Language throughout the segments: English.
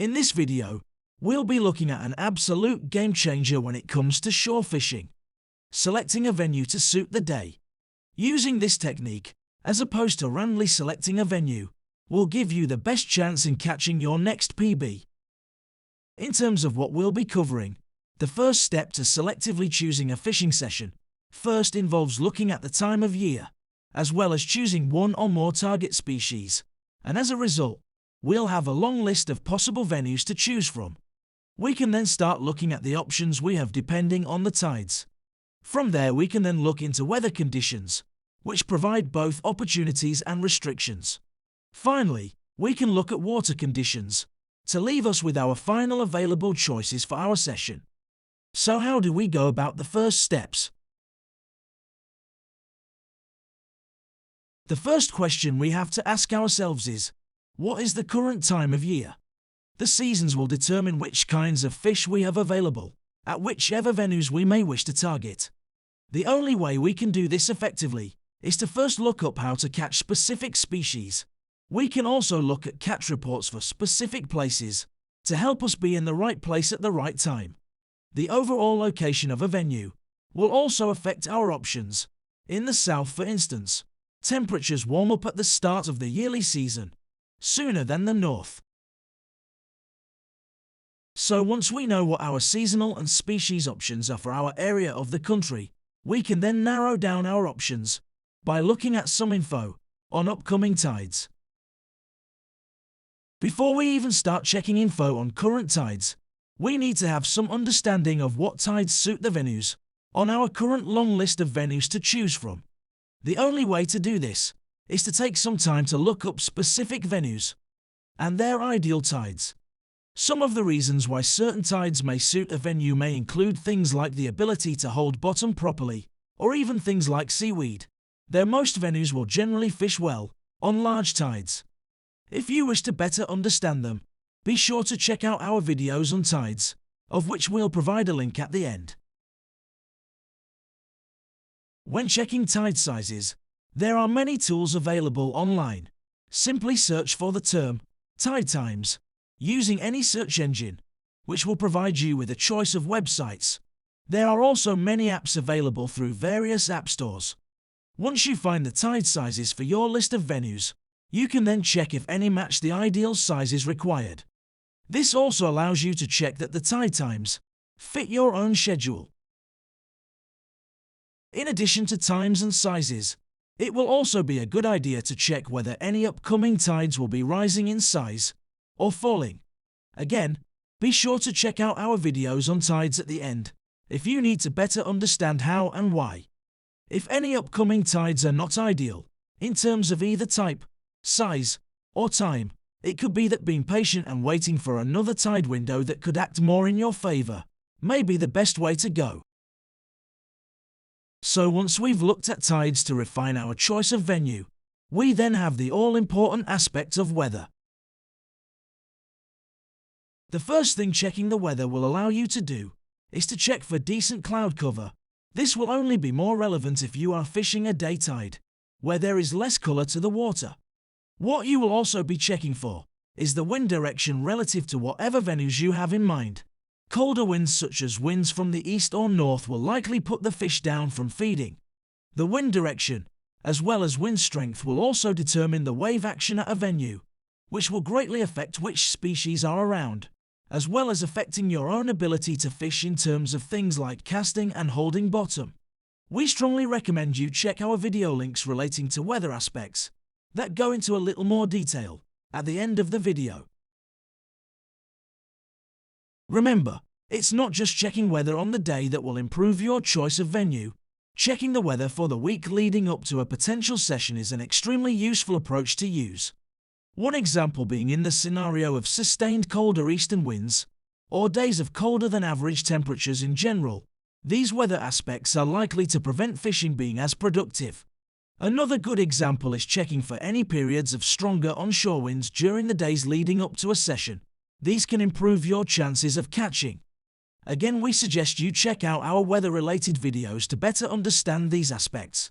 In this video, we'll be looking at an absolute game changer when it comes to shore fishing. Selecting a venue to suit the day. Using this technique, as opposed to randomly selecting a venue, will give you the best chance in catching your next PB. In terms of what we'll be covering, the first step to selectively choosing a fishing session first involves looking at the time of year, as well as choosing one or more target species, and as a result, we'll have a long list of possible venues to choose from. We can then start looking at the options we have depending on the tides. From there we can then look into weather conditions, which provide both opportunities and restrictions. Finally, we can look at water conditions, to leave us with our final available choices for our session. So how do we go about the first steps? The first question we have to ask ourselves is, what is the current time of year? The seasons will determine which kinds of fish we have available, at whichever venues we may wish to target. The only way we can do this effectively is to first look up how to catch specific species. We can also look at catch reports for specific places to help us be in the right place at the right time. The overall location of a venue will also affect our options. In the south, for instance, temperatures warm up at the start of the yearly season, sooner than the north. So once we know what our seasonal and species options are for our area of the country, we can then narrow down our options by looking at some info on upcoming tides. Before we even start checking info on current tides, we need to have some understanding of what tides suit the venues on our current long list of venues to choose from. The only way to do this is to take some time to look up specific venues and their ideal tides. Some of the reasons why certain tides may suit a venue may include things like the ability to hold bottom properly, or even things like seaweed. Though most venues will generally fish well on large tides. If you wish to better understand them, be sure to check out our videos on tides, of which we'll provide a link at the end. When checking tide sizes, there are many tools available online. Simply search for the term tide times using any search engine, which will provide you with a choice of websites. There are also many apps available through various app stores. Once you find the tide sizes for your list of venues, you can then check if any match the ideal sizes required. This also allows you to check that the tide times fit your own schedule. In addition to times and sizes, it will also be a good idea to check whether any upcoming tides will be rising in size or falling. Again, be sure to check out our videos on tides at the end if you need to better understand how and why. If any upcoming tides are not ideal, in terms of either type, size, or time, it could be that being patient and waiting for another tide window that could act more in your favor may be the best way to go. So once we've looked at tides to refine our choice of venue, we then have the all-important aspect of weather. The first thing checking the weather will allow you to do is to check for decent cloud cover. This will only be more relevant if you are fishing a day tide, where there is less color to the water. What you will also be checking for is the wind direction relative to whatever venues you have in mind. Colder winds such as winds from the east or north will likely put the fish down from feeding. The wind direction, as well as wind strength, will also determine the wave action at a venue, which will greatly affect which species are around, as well as affecting your own ability to fish in terms of things like casting and holding bottom. We strongly recommend you check our video links relating to weather aspects that go into a little more detail at the end of the video. Remember, it's not just checking weather on the day that will improve your choice of venue. Checking the weather for the week leading up to a potential session is an extremely useful approach to use. One example being in the scenario of sustained colder eastern winds, or days of colder than average temperatures in general. These weather aspects are likely to prevent fishing being as productive. Another good example is checking for any periods of stronger onshore winds during the days leading up to a session. These can improve your chances of catching. Again, we suggest you check out our weather-related videos to better understand these aspects.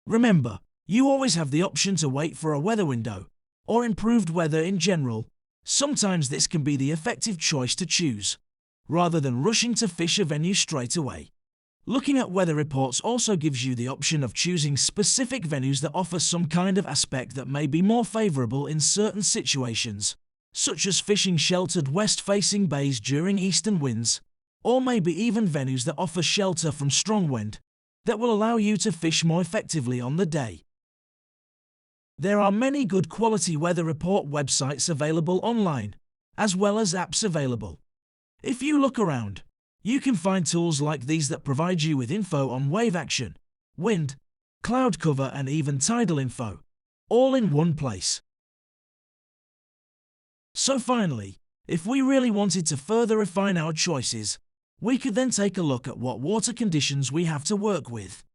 Remember, you always have the option to wait for a weather window, or improved weather in general, Sometimes this can be the effective choice to choose, rather than rushing to fish a venue straight away. Looking at weather reports also gives you the option of choosing specific venues that offer some kind of aspect that may be more favourable in certain situations, such as fishing sheltered west-facing bays during eastern winds, or maybe even venues that offer shelter from strong wind that will allow you to fish more effectively on the day. There are many good quality weather report websites available online, as well as apps available. If you look around, you can find tools like these that provide you with info on wave action, wind, cloud cover and even tidal info, all in one place. So finally, if we really wanted to further refine our choices, we could then take a look at what water conditions we have to work with.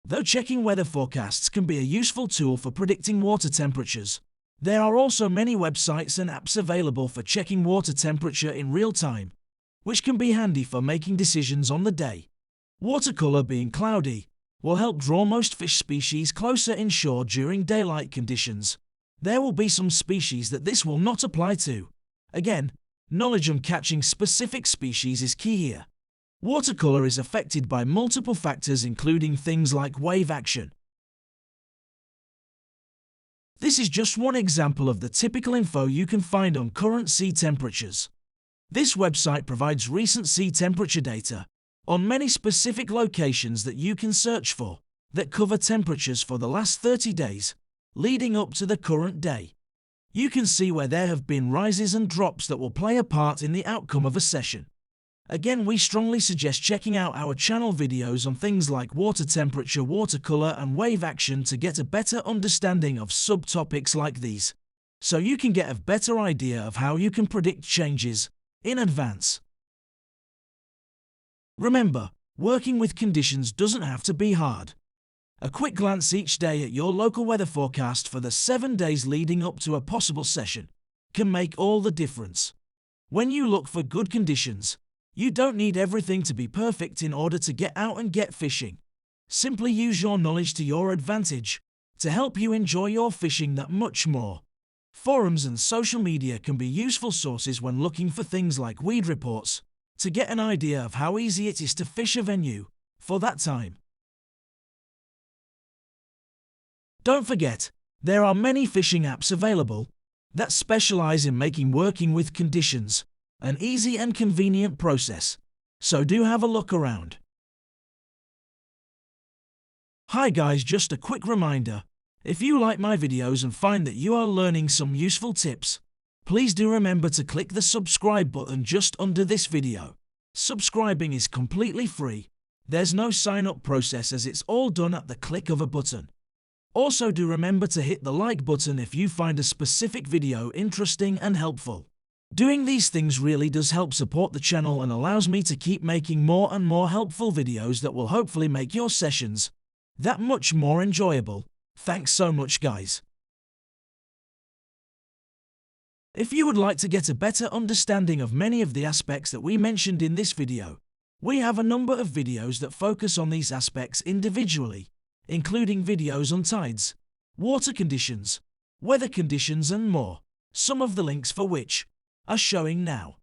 Though checking weather forecasts can be a useful tool for predicting water temperatures, there are also many websites and apps available for checking water temperature in real time, which can be handy for making decisions on the day. Watercolor, being cloudy, will help draw most fish species closer inshore during daylight conditions. There will be some species that this will not apply to. Again, knowledge on catching specific species is key here. Watercolor is affected by multiple factors including things like wave action. This is just one example of the typical info you can find on current sea temperatures. This website provides recent sea temperature data on many specific locations that you can search for that cover temperatures for the last 30 days, leading up to the current day. You can see where there have been rises and drops that will play a part in the outcome of a session. Again, we strongly suggest checking out our channel videos on things like water temperature, watercolor and wave action to get a better understanding of subtopics like these, so you can get a better idea of how you can predict changes in advance. Remember, working with conditions doesn't have to be hard. A quick glance each day at your local weather forecast for the 7 days leading up to a possible session can make all the difference. When you look for good conditions, you don't need everything to be perfect in order to get out and get fishing. Simply use your knowledge to your advantage to help you enjoy your fishing that much more. Forums and social media can be useful sources when looking for things like weed reports to get an idea of how easy it is to fish a venue for that time. Don't forget, there are many fishing apps available that specialize in making working with conditions an easy and convenient process, so do have a look around. Hi guys, just a quick reminder, if you like my videos and find that you are learning some useful tips, please do remember to click the subscribe button just under this video. Subscribing is completely free, there's no sign-up process as it's all done at the click of a button. Also do remember to hit the like button if you find a specific video interesting and helpful. Doing these things really does help support the channel and allows me to keep making more and more helpful videos that will hopefully make your sessions that much more enjoyable. Thanks so much guys. If you would like to get a better understanding of many of the aspects that we mentioned in this video, we have a number of videos that focus on these aspects individually, including videos on tides, water conditions, weather conditions and more, some of the links for which are showing now.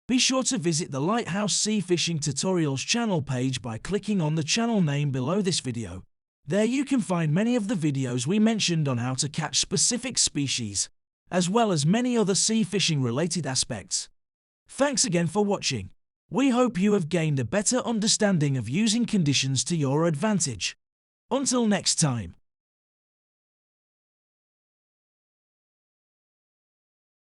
Be sure to visit the Lighthouse Sea Fishing Tutorials channel page by clicking on the channel name below this video. There you can find many of the videos we mentioned on how to catch specific species, as well as many other sea fishing related aspects. Thanks again for watching. We hope you have gained a better understanding of using conditions to your advantage. Until next time.